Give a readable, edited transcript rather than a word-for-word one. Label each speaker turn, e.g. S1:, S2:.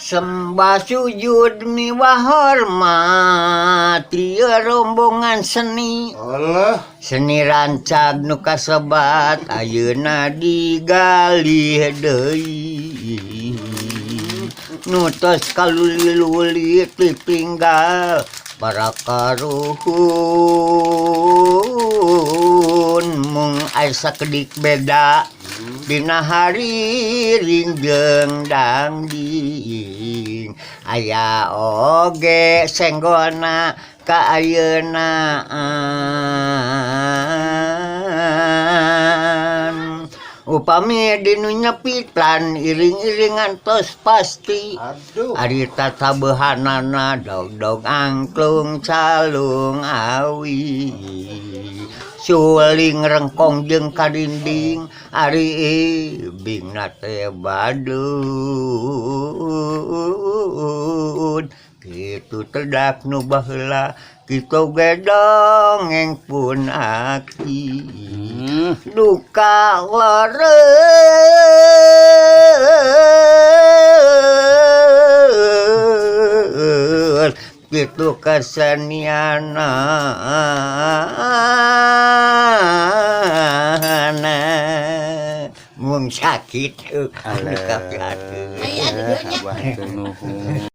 S1: Sembah sujud miwah hormat ieu rombongan seni.
S2: Allah.
S1: Seni rancag nu kasebat ayeuna digalih deui. Nu tos kaluli-luli dipinggal para karuhun mung aya sakedik beda dina hari ringjeng dangding aya oge senggona ka ayeunaan upami dinu nyepitan iring-iringan tos pasti ari tatabehanana dog-dog angklung calung awi suling rengkong jeung kadinding ari bingna teh badut kitu tedak nu baheula kitu ge dongeng pun aki duka leres kitu keseniana mung sakit
S2: Alah.
S1: atuh.
S2: Abah teu nuhun.